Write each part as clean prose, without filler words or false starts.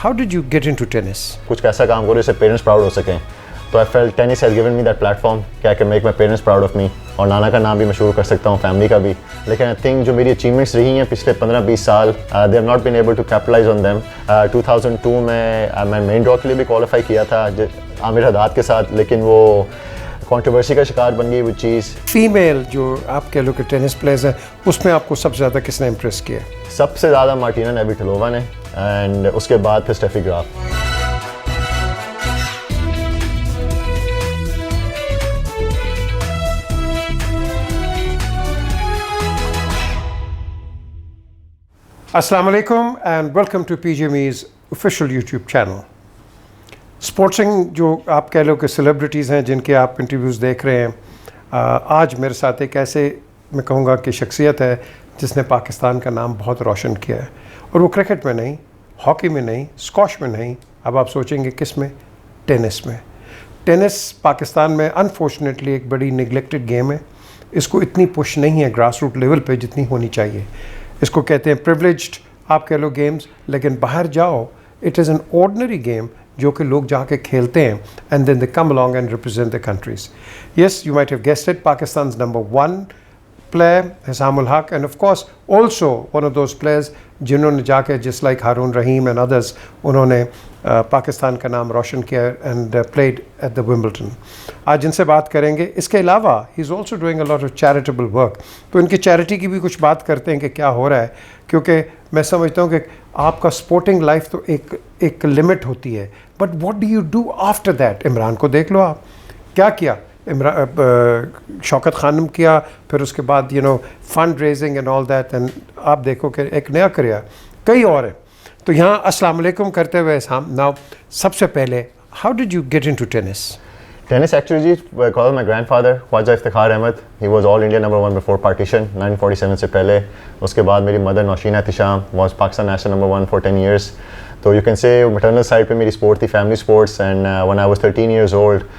how did you get into tennis? कुछ ऐसा काम करो जिससे पेरेंट्स प्राउड हो सकें, तो I felt tennis has given me that platform कि I can make my parents proud of me, और नाना का नाम भी मशहूर कर सकता हूँ, फैमिली का भी। लेकिन आई थिंक जो मेरी अचीवमेंट्स रही हैं पिछले 15-20 साल, they have not been able to capitalise on them. 2002 में मैं मेन ड्रॉ के लिए भी क्वालिफाई किया था आमिर हदाद के साथ, लेकिन वो कंट्रोवर्सी का शिकार बन गई वो चीज़। फीमेल जो आप कह लो कि टेनिस प्लेयर्स हैं, उसमें आपको सबसे ज़्यादा किसने इम्प्रेस किया? सबसे ज़्यादा मार्टिना नेविटलोवा ने, एंड उसके बाद फिर Steffi graph. Assalamu alaikum and welcome to PGME's official YouTube channel. स्पोर्ट्सिंग जो आप कह लो कि सेलिब्रिटीज़ हैं जिनके आप इंटरव्यूज़ देख रहे हैं, आज मेरे साथ एक ऐसे मैं कहूँगा कि शख्सियत है जिसने पाकिस्तान का नाम बहुत रोशन किया है, और वो क्रिकेट में नहीं, हॉकी में नहीं, स्क्वॉश में नहीं, अब आप सोचेंगे किस में? टेनिस में। टेनिस पाकिस्तान में अनफॉर्चुनेटली एक बड़ी निगलेक्टेड गेम है। इसको इतनी पुश नहीं है ग्रास रूट लेवल पे जितनी होनी चाहिए। इसको कहते हैं प्रिविलेज्ड आप कह लो गेम्स, लेकिन बाहर जाओ it is an ordinary game जो कि लोग जाके खेलते हैं, and then they come along and represent the countries. Yes, you might have guessed it, Pakistan's number 1 player Hisamul Haq, and of course also one of those players जिन्होंने जाके जिस like Haroon Rahim and others, उन्होंने पाकिस्तान का नाम रोशन किया and played at the Wimbledon. आज इनसे बात करेंगे। इसके अलावा he is also doing a lot of charitable work, तो इनकी चैरिटी की भी कुछ बात करते हैं कि क्या हो रहा है, क्योंकि मैं समझता हूँ कि आपका स्पोर्टिंग लाइफ तो एक लिमिट होती है, but what do you do after that? Imran को देख लो, आप क्या किया, शौकत खानम किया, फिर उसके बाद fund raising and all that, and आप देखो कि एक नया करियर, कई और हैं। तो यहाँ अस्सलाम वालेकुम करते हुए नाउ सबसे पहले, how did you get into tennis? Tennis actually, because my grandfather, Khwaja Iftikhar Ahmed, he was all India number 1 before partition, 1947 से पहले। उसके बाद मेरी mother Nausheen Ehtisham was Pakistan national number 1 for 10 years. तो you can say maternal side पे मेरी sport थी, family sports, and when I was 13 years old,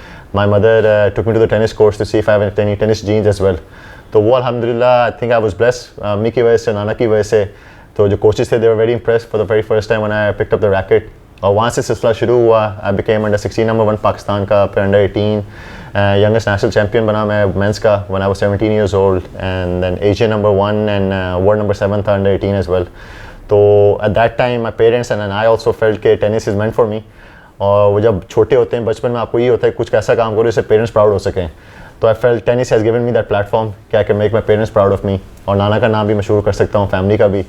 my mother took me to the tennis course to see if I have any tennis genes as well. तो वो alhamdulillah, I think I was blessed, अम्मी की वजह से, नाना की वजह से। तो जो coaches थे, they were very impressed for the very first time when I picked up the racket. और वहाँ से सिलसिला शुरू हुआ। I became under 16 number 1 Pakistan का, फिर अंडर 18 यंगेस्ट नेशनल चैम्पियन बना मैं मेंस का when I was 17 years old, and then Asian number 1 and world number 7 था अंडर 18 एज वेल। तो at that time my parents and I also felt के tennis is meant for me. और वो जब छोटे होते हैं, बचपन में आपको ये होता है कुछ ऐसा काम करो जिससे पेरेंट्स प्राउड हो सकें, तो I felt tennis has given me that platform कि I can make my parents proud of me, और नाना का नाम भी मशहूर कर सकता हूँ, फैमिली का भी।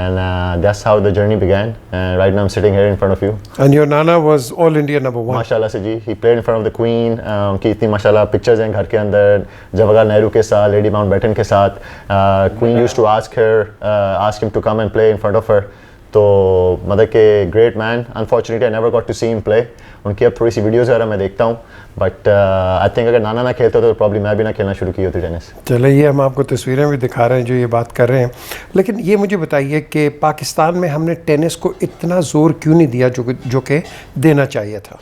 And that's how the journey began. And right now I'm sitting here in front of you. And your Nana was all India number 1. माशाल्लाह से जी, he played in front of the Queen. उनकी इतनी माशाल्लाह pictures हैं घर के अंदर, जवाहरलाल नेहरू के साथ, लेडी माउंटबेटन के साथ। Queen used to ask him to come and play in front of her. तो मतलब के great man. Unfortunately I never got to see him play. उनकी अब थोड़ी सी वीडियोज़ वगैरह मैं देखता हूँ, बट आई थिंक अगर नाना ना खेलते तो प्रॉब्लम मैं भी ना खेलना शुरू की होती टेनिस। चले, ये हम आपको तस्वीरें भी दिखा रहे हैं जो ये बात कर रहे हैं, लेकिन ये मुझे बताइए कि पाकिस्तान में हमने टेनिस को इतना ज़ोर क्यों नहीं दिया जो कि देना चाहिए था?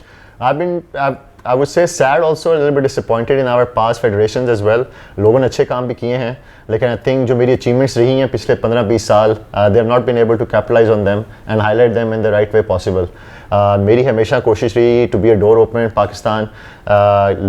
I would say sad also, a little bit disappointed in our past federations as well. लोगों ने अच्छे काम भी किए हैं, लेकिन I think जो मेरी achievements रही हैं पिछले 15-20 साल, they have not been able to capitalize on them and highlight them in the right way possible. मेरी हमेशा कोशिश रही to be a door opener in Pakistan,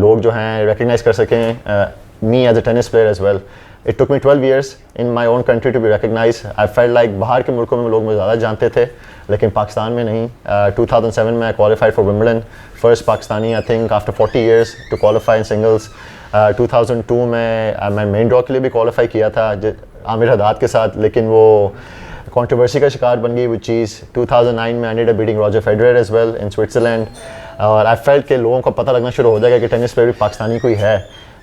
लोग जो हैं recognize कर सकें me as a tennis player as well. It took me 12 years in my own country to be recognized. I felt like बाहर के मुल्कों में लोग मुझे ज़्यादा जानते थे, लेकिन पाकिस्तान में नहीं। 2007 में I qualified for Wimbledon, first Pakistani I think after 40 years to qualify in singles. 2002 में मैं मेन ड्रॉ के लिए भी qualify किया था आमिर हदाद के साथ, लेकिन वो कंट्रोवर्सी का शिकार बन गई वो चीज़। 2009 में I ended up beating Roger Federer as well in Switzerland, और I felt कि लोगों को पता लगना शुरू हो जाएगा कि टेनिस प्लेयर भी पाकिस्तानी कोई है,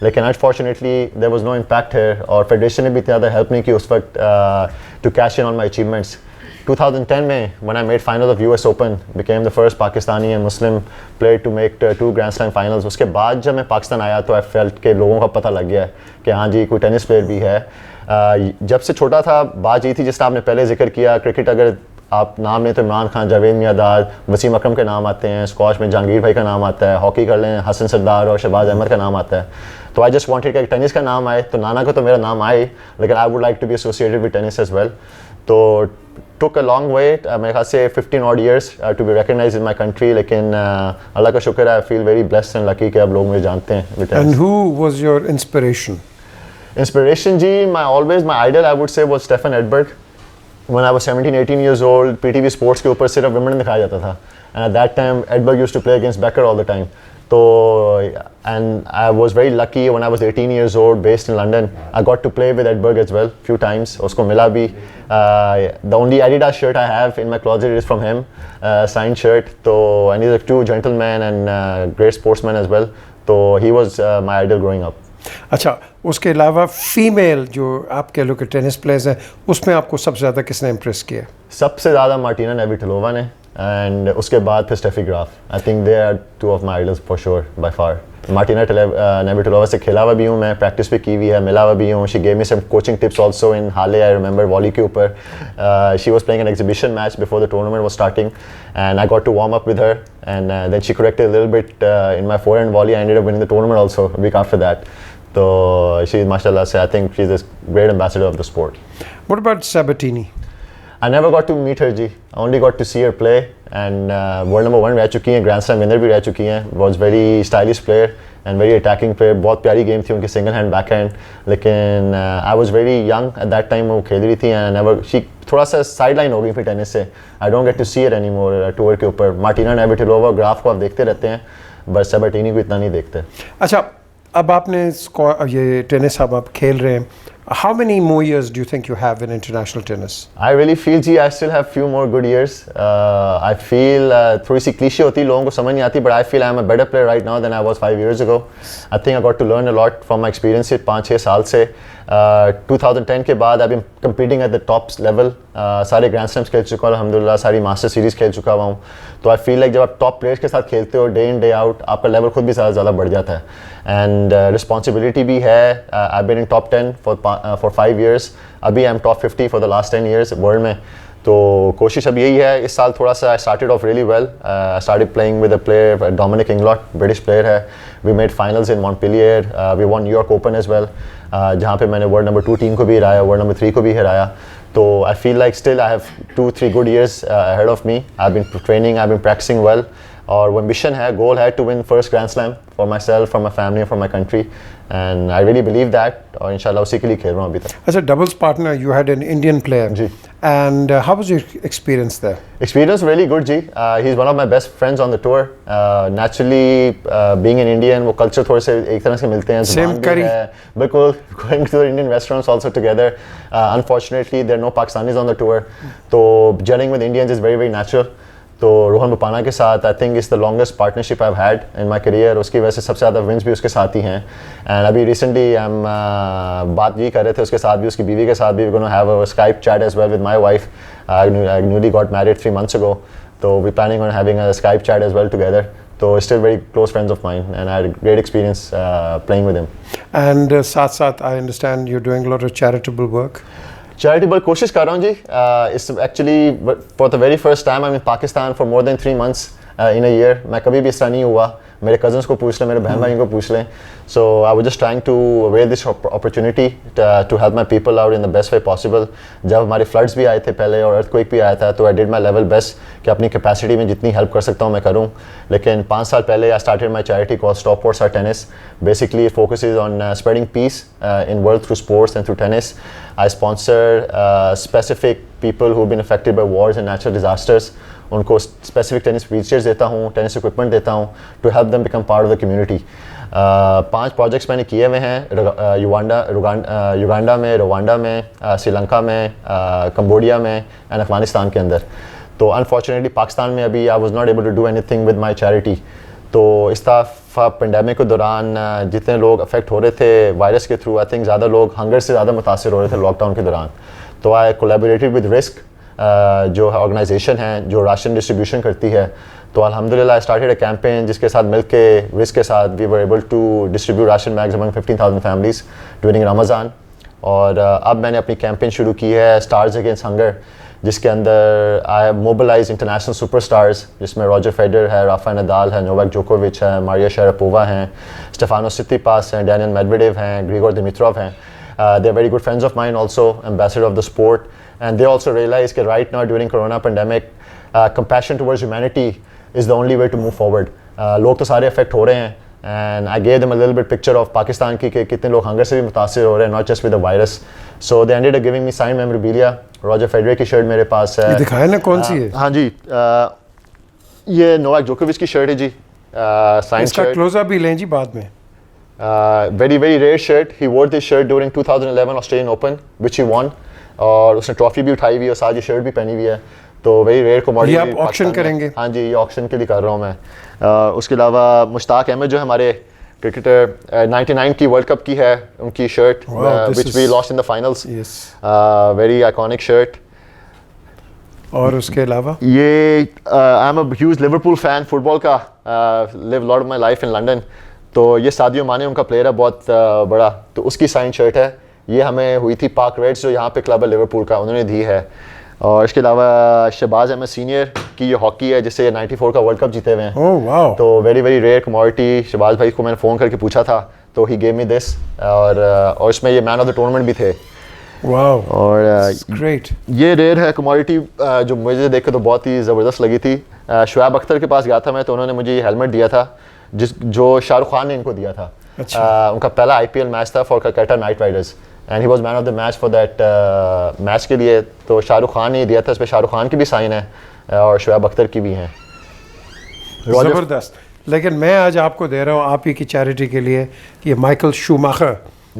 लेकिन unfortunately there was no impact है, और फेडरेशन ने भी इतना ज़्यादा हेल्प नहीं की उस वक्त to cash in on my achievements. 2010 में when I made final of US Open, became the first Pakistani and Muslim player to make 2 Grand Slam finals. उसके बाद जब मैं पाकिस्तान आया तो I felt के लोगों का पता लग गया कि हाँ जी कोई टेनिस प्लेयर भी है। जब से छोटा था बात ये थी जिसका आपने पहले जिक्र किया, क्रिकेट अगर आप नाम लें तो इमरान खान, जावेद मियादाद, वसीम अकरम के नाम आते हैं, स्क्वॉश में जहांगीर भाई का नाम आता है, हॉकी कर लें हसन सरदार और शहबाज अहमद का नाम आता है। तो आई जस्ट वांटेड कि टेनिस का नाम आए तो नाना का तो मेरा नाम आए, लेकिन I would like to be associated with tennis as well. तो took a long way, मेरे ख्याल से 15 odd years to be recognized in my country, लेकिन अल्लाह का शुक्र है, I feel very blessed and lucky कि अब लोग मुझे जानते हैं. And who was your inspiration? Inspiration ji, my idol I would say was Stefan Edberg. When I was 17-18 years old, PTV Sports के ऊपर सिर्फ women दिखाया जाता था. And at that time, Edberg used to play against Becker all the time. So, and I was very lucky when I was 18 years old, based in London. I got to play with Edberg as well, few times. Usko mila bhi. The only Adidas shirt I have in my closet is from him, signed shirt. So, and he's a true gentleman and great sportsman as well. So, he was my idol growing up. अच्छा, उसके अलावा female जो आप कह लो कि tennis players हैं, उसमें आपको सबसे ज़्यादा किसने इम्प्रेस किया? सबसे ज़्यादा मार्टिना नेविटोलोवा ने, एंड उसके बाद फिर Steffi Graf. I think they are two of my idols for sure by far. Martina Navratilova से खेला हुआ भी हूँ मैं, प्रैक्टिस भी की हुई है, मिला हुआ भी हूँ. She gave me some coaching tips also in Halle. I remember volley के ऊपर she was playing an exhibition match before the tournament was starting, and I got to warm up with her, and then she corrected a little bit in my forehand volley. I ended up winning the tournament also a week after that. So she's, mashallah, I think she's a great ambassador of the sport. What about Sabatini? I never got to meet her, ji. I only got to see her play, and world number 1 रह चुकी हैं, Grand Slam winner भी रह चुकी हैं. Was very stylish player and very attacking player. बहुत प्यारी game थी उनकी single hand backhand. लेकिन I was very young at that time वो खेल रही थी, and she थोड़ा सा sideline हो गई फिर टेनिस से. I don't get to see her anymore tour के ऊपर. मार्टिना नेविटोलोवा ग्राफ को आप देखते रहते हैं, बस Sabatini को इतना नहीं देखते. अच्छा, अब आपने ये टेनिस अब आप खेल रहे हैं. How many more years do you think you have in international tennis? I really feel ji I still have few more good years. I feel थोड़ी सी क्लीशे होती है, लोगों को समझ नहीं आती, but I feel I'm a better player right now than I was 5 years ago. I think I got to learn a lot from my experience 5-6 साल से. 2010 के बाद I've been competing at the top level. सारे grand slams खेल चुका हूँ अल्हम्दुलिल्लाह, सारी मास्टर सीरीज़ खेल चुका हुआ हूँ. तो आई फील लाइक जब आप टॉप प्लेयर्स के साथ खेलते हो डे इन डे आउट, आपका लेवल खुद भी ज़्यादा बढ़ जाता है, एंड रिस्पॉन्सिबिलिटी भी है. I been in top 10 for 5 years. अभी I am top 50 for the last 10 years world में. तो कोशिश अब यही है. इस साल थोड़ा सा I started off really well. I started playing with a player Dominic Inglot, British player है. We made finals in Montpellier. We won New York open as well, जहाँ पे मैंने वर्ल्ड नंबर 2 टीम को भी हराया, वर्ल्ड नंबर 3 को भी हराया. So I feel like still I have 2-3 good years ahead of me. I've been training, I've been practicing well. और वो ambition है, goal है to win first Grand Slam for myself, for my family, for my country, and I really believe that. और इंशाल्लाह उसी के लिए खेल रहा हूँ अभी तक. As a doubles partner, you had an Indian player. Ji. And how was your experience there? Experience really good, ji. He's one of my best friends on the tour. Naturally, being an Indian, वो culture थोड़े से एक तरह से मिलते हैं. Same curry. बिल्कुल. Going to the Indian restaurants also together. Unfortunately, there are no Pakistanis on the tour. तो gelling with Indians is very very natural. तो रोहन बोपाना के साथ I think is the longest partnership I have had in my career. उसकी वजह से सबसे ज़्यादा wins भी उसके साथ ही हैं. एंड अभी रिसेंटली हम बात ये कर रहे थे उसके साथ भी, उसकी बीवी के साथ भी. We gonna have a Skype chat as well with my wife. I newly got married 3 months ago. तो we planning on having a Skype chat as well together. तो still very close friends of mine and I had great experience playing with him. And साथ साथ I understand you doing lot of charitable work. Charitable कोशिश कर रहा हूँ जी. इस actually for the very first time I in Pakistan for more than 3 months in a year. मैं कभी भी इस तरह नहीं हुआ. मेरे कजन्स को पूछ लें, मेरे बहन भाइयों को पूछ लें. So I was just trying to avail this opportunity to help my people out in the best way possible. जब हमारे फ्लड्स भी आए थे पहले और अर्थक्वेक भी आया था, तो I did my level best कि अपनी कैपेसिटी में जितनी हेल्प कर सकता हूँ मैं करूँ. लेकिन 5 साल पहले I started my charity called stop for sir tennis. Basically, it focuses on spreading peace in world through sports and through tennis. I sponsor specific people who've been affected by wars and natural disasters. उनको specific tennis wheelchairs देता हूँ, tennis equipment देता हूँ to help them become part of the community. 5 projects मैंने किए हुए हैं Uganda में, रवांडा में, श्रीलंका में, कंबोडिया में and अफगानिस्तान के अंदर. तो अनफॉर्चुनेटली पाकिस्तान में अभी I was not able to do anything with my charity. तो इस दफ़ा पेंडेमिक के दौरान जितने लोग अफेक्ट हो रहे थे वायरस के थ्रू, आई थिंक ज़्यादा लोग हंगर से ज़्यादा मुतासर हो रहे थे लॉकडाउन के दौरान. तो आई कोलैबोरेटेड विद रिस्क, जो ऑर्गेनाइजेशन है जो राशन डिस्ट्रीब्यूशन करती है. तो अल्हम्दुलिल्लाह आई स्टार्टेड अ कैंपेन जिसके साथ मिल के रिस्क के साथ we were able to distribute ration bags among 15,000 families during Ramzan. और अब मैंने अपनी कैंपेन शुरू की है स्टार्स अगेंस्ट हंगर, जिसके अंदर आई मोबिलाइज इंटरनेशनल सुपरस्टार्स, जिसमें रॉजर फेडरर है, राफेल नडाल है, नोवाक जोकोविच है, मारिया शारापोवा हैं, स्टेफानो सित्सिपास हैं, डैनियल मेडवेडेव हैं, ग्रिगोर दिमित्रोव हैं. They're very good friends of mine also, ambassador of the sport, and they also realize that right now during corona pandemic compassion towards humanity is the only way to move forward. लोग तो सारे affect हो रहे हैं, and I gave them a little bit picture of Pakistan की कि कितने लोग hunger से भी मुतासिर हो रहे हैं, not just with the virus. So they ended up giving me signed memorabilia. Roger Federer की शर्ट मेरे पास है। ये दिखाए ना कौन सी है? हाँ जी, ये नोवाक जोकोविच की शर्ट है जी, साइन इसका शर्ट। क्लोजअप भी लें जी बाद में। Very very rare shirt. He wore this shirt during 2011 Australian Open, which he won. और उसने ट्रॉफी भी उठाई हुई है और साथ ये शर्ट भी पहनी हुई है, तो वेरी रेयर कमोडिटी। ये आप ऑक्शन करेंगे? हाँ जी, ये ऑक्शन के लिए कर रहा हूँ मैं। उसके अलावा मुश्ताक अहमद जो हमारे क्रिकेटर 99 की वर्ल्ड कप की है उनकी shirt, which we lost in the finals. Yes. Very iconic shirt. और उसके अलावा ये I am a huge Liverpool fan football का, live lot of my life in London, तो ये सादियो माने उनका प्लेयर है बहुत बड़ा, तो उसकी साइन शर्ट है। ये हमें हुई थी पार्क रेड्स जो यहाँ पे क्लब है लिवरपूल का, उन्होंने दी है। और इसके अलावा शहबाज अहमद सीनियर की ये हॉकी है जिससे 94 का वर्ल्ड कप जीते हुए हैं। Oh wow. तो very very rare commodity. Shahbaz भाई को मैंने फ़ोन करके पूछा था तो ही गेव मी दिस, और इसमें ये मैन ऑफ द टूर्नामेंट भी थे। वाओ, और ग्रेट। ये रेयर है कमोडिटी जो मुझे देख के तो बहुत ही ज़बरदस्त लगी थी। शुएब अख्तर के पास गया था मैं, तो उन्होंने मुझे ये हेलमेट दिया था जो शाहरुख खान ने इनको दिया था। अच्छा। उनका पहला आईपीएल मैच था for Calcutta night Riders, and he was man of the match for that match के लिए, तो शाहरुख खान ने दिया था। इस पर शाहरुख खान की भी साइन है और शुएब अख्तर की भी है। ज़बरदस्त। लेकिन मैं आज आपको दे रहा हूँ आप ही की चैरिटी के लिए, ये माइकल शूमाखर,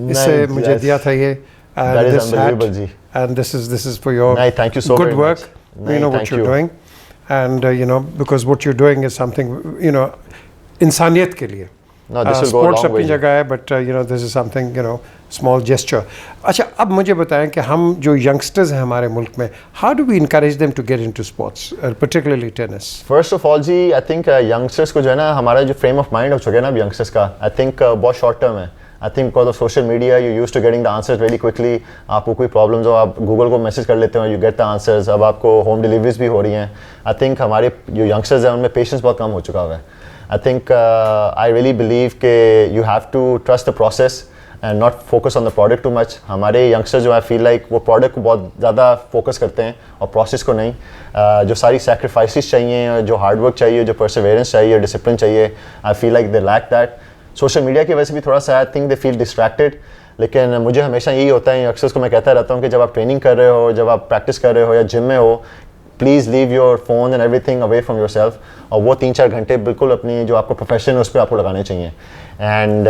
इससे मुझे दिया था ये, That is unbelievable ji. and this is for your नहीं, thank you so good very work. much। नहीं, You know what thank you're you। doing, and you know because what you're doing is something, you know, इंसानियत के लिए। No, this will go a sports long अपनी way। जगह है, but you know this is something, you know, small gesture. अच्छा, अब मुझे बताएं कि हम जो यंगस्टर्स हैं हमारे मुल्क में, how do we encourage them to get into sports, particularly tennis? First of all जी, आई थिंक यंगस्टर्स को जो है ना, हमारा जो फ्रेम ऑफ माइंड हो चुका है ना अब यंगस्टर्स का, आई थिंक बहुत शॉर्ट टर्म है। I think because of social media you use to getting the answers very quickly. आपको कोई प्रॉब्लम्स हो आप गूगल को मैसेज कर लेते हो, यू गेट द आंसर्स। अब आपको होम डिलीवरीज भी हो रही हैं। आई थिंक हमारे जो यंगस्टर्स हैं उनमें पेशेंस बहुत कम हो चुका हुआ है। I think I really believe के you have to trust the process and not focus on the product too much. हमारे यंगस्टर्स जो आई फील लाइक वो प्रोडक्ट को बहुत ज़्यादा फोकस करते हैं और प्रोसेस को नहीं। जो सारी सैक्रिफाइसेस चाहिए, जो हार्डवर्क चाहिए, जो परसिवेरेंस चाहिए, डिसिप्लिन चाहिए, I feel like they lack that. Social media की वजह से भी थोड़ा सा I think they feel distracted, लेकिन मुझे हमेशा यही होता है, यंगस्टर्स को मैं कहता रहता हूँ कि जब आप ट्रेनिंग कर रहे हो, जब आप प्रैक्टिस कर रहे हो या जिम में हो, please leave your phone and everything away from your self, और वो 3-4 घंटे बिल्कुल अपनी जो आपका प्रोफेशन है उस पर आपको लगाने चाहिए। And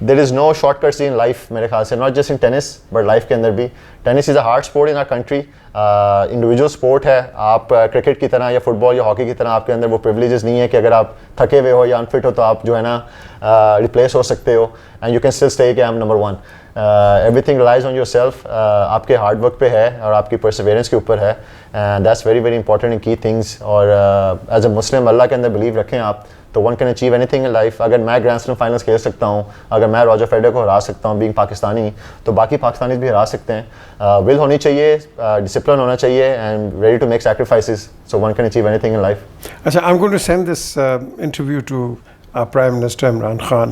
there is no shortcuts in life मेरे ख्याल से, not just in tennis but life के अंदर भी। Tennis is a hard sport in our country, individual sport है। आप क्रिकेट की तरह या फुटबॉल या हॉकी की तरह आपके अंदर वो प्रिविलेजेस नहीं है कि अगर आप थके हुए हो या अनफिट हो तो आप जो है ना रिप्लेस हो सकते हो, and you can still stay कि I am number 1। Everything relies on yourself, आपके हार्ड वर्क पे है और आपकी परसिवेरेंस के ऊपर है, and that's very very important in key things. और एज अ मुस्लिम अल्लाह के अंदर बिलीव रखें आप, तो one can achieve anything in life. अगर मैं ग्रैंड स्लैम फाइनल्स खेल सकता हूँ, अगर मैं रॉजर फेडरर को हरा सकता हूँ बीइंग पाकिस्तानी, तो बाकी पाकिस्तानीज भी हरा सकते हैं। विल होनी चाहिए, डिसिप्लिन होना चाहिए, and ready to make sacrifices, so one can achieve anything in life. अच्छा, I am going to send this interview to Prime Minister Imran Khan.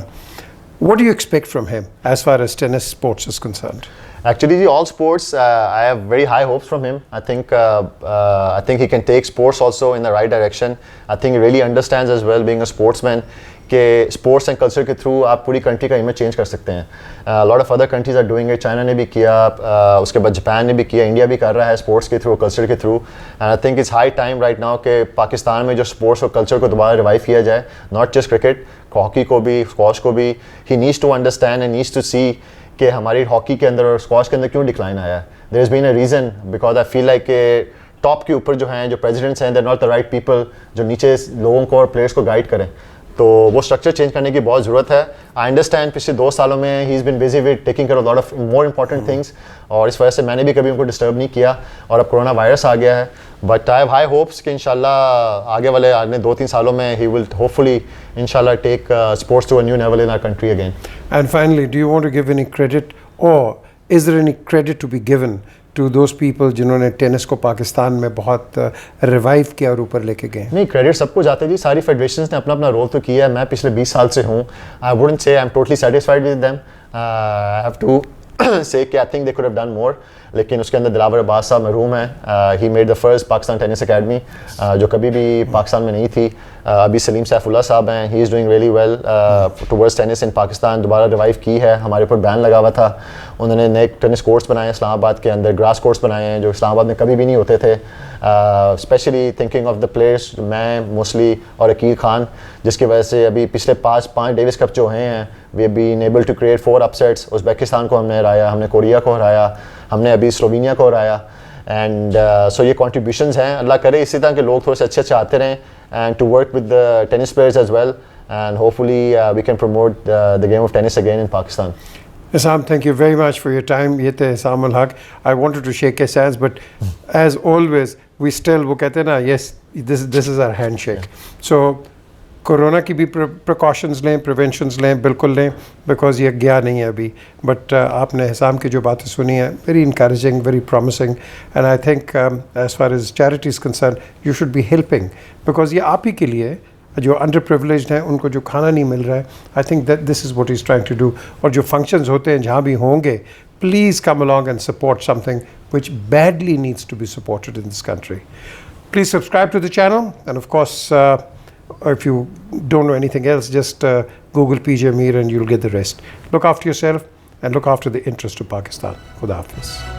What do you expect from him as far as tennis sports is concerned? Actually, all sports, I have very high hopes from him. I think he can take sports also in the right direction. I think he really understands as well, being a sportsman, कि sports and culture के through आप पूरी country का image change कर सकते हैं। Lot of other countries are doing it, China ने भी किया, उसके बाद जापान ने भी किया, इंडिया भी कर रहा है स्पोर्ट्स के थ्रू, कल्चर के through. And I think it's high time right now कि पाकिस्तान में जो स्पोर्ट्स और कल्चर को दोबारा रिवाइव किया जाए, नॉट जस्ट क्रिकेट, हॉकी को भी, स्क्वॉश को भी। He needs to understand and needs to see कि हमारी हॉकी के अंदर और स्क्वॉश के अंदर क्यों डिक्लाइन आया है। There is been a reason, because I feel like के टॉप के ऊपर जो हैं, जो प्रेजिडेंट्स हैं, they are not the right people जो नीचे लोगों को और प्लेयर्स को गाइड करें। तो वो स्ट्रक्चर चेंज करने की बहुत ज़रूरत है। आई अंडरस्टैंड पिछले 2 सालों में he is been busy with taking care of lot of more important things, और इस वजह से मैंने भी कभी उनको डिस्टर्ब नहीं किया, और अब कोरोना वायरस आ गया है। But I have high hopes कि इंशाल्लाह आगे 2-3 सालों में ही विल होपफुली इंशाल्लाह take sports to a new level in our country again. And finally, do you want to give any credit, or is there any credit to be given to those people जिन्होंने tennis को पाकिस्तान में बहुत revive किया और ऊपर लेके गए? नहीं, क्रेडिट सबको जाते जी, सारी फेडरेशंस ने अपना अपना रोल तो किया है। मैं पिछले 20 साल से हूँ, I wouldn't say I am totally satisfied with them, I have to say कि I think they could have done more, लेकिन उसके अंदर दिलावर अब्बास साहब मरहूम हैं. He made the first Pakistan tennis academy जो कभी भी पाकिस्तान में नहीं थी. अभी सलीम सैफुल्लाह साहब हैं, he is doing really well towards tennis in Pakistan. दोबारा रिवाइव की है, हमारे ऊपर बैन लगा हुआ था. उन्होंने नए टेनिस कोर्ट्स बनाए इस्लामाबाद के अंदर, ग्रास कोर्ट्स बनाए हैं जो इस्लामाबाद में कभी भी नहीं होते थे. Specially thinking of the players, मैं मोस्टली और अकील खान, जिसकी वजह से अभी पिछले पाँच डेविस कप जो हैं we have been able to create 4 upsets. Uzbekistan को हमने हराया, हमने कोरिया को हराया, हमने अभी स्लोवेनिया को हराया. एंड सो ये कॉन्ट्रीब्यूशंस हैं. अल्लाह करे इसी तरह के लोग थोड़े से अच्छे आते रहें and to work with the tennis players as well, and hopefully we can promote the game of tennis again in Pakistan. Isam, thank you very much for your time. ये थे Isam Ul Haq. I wanted to shake his hands, but as always, we still वो कहते हैं ना, yes, this is our handshake. So corona की भी precautions लें, preventions लें, बिल्कुल लें, बिकॉज ये गया नहीं है अभी. बट आपने हिसाम की जो बातें सुनी हैं, very encouraging, very promising, and I think as far as charity is concern you should be helping, because ये आप ही के लिए जो अंडर प्रिविलेज्ड हैं, उनको जो खाना नहीं मिल रहा है. I think that this is what is trying to do. और जो फंक्शंस होते हैं जहाँ भी होंगे, please come along and support something which badly needs to be supported in this country. Please subscribe to the channel, and of course if you don't know anything else, just Google PJ Amir and you'll get the rest. Look after yourself and look after the interest of Pakistan. Khuda Hafiz.